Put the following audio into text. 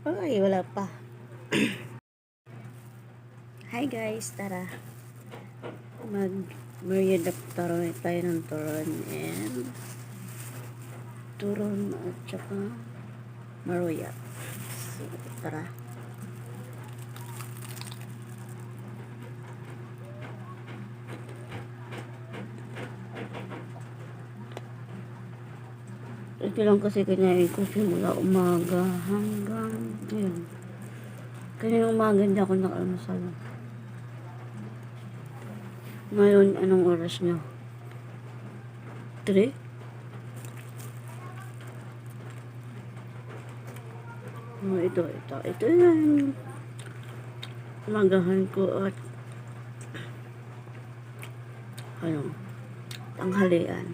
Ay, wala pa. Hi guys, tara. Mag-merienda tayo ng turon and turon at saka maruya. So, tara. Ito lang kasi kinain ko simula umaga hanggang ngayon. Kaya umaga hindi ako nakalusal. Ngayon, anong oras nyo? 3? Oh, ito. Ito yan. Umagahan ko at tanghalian.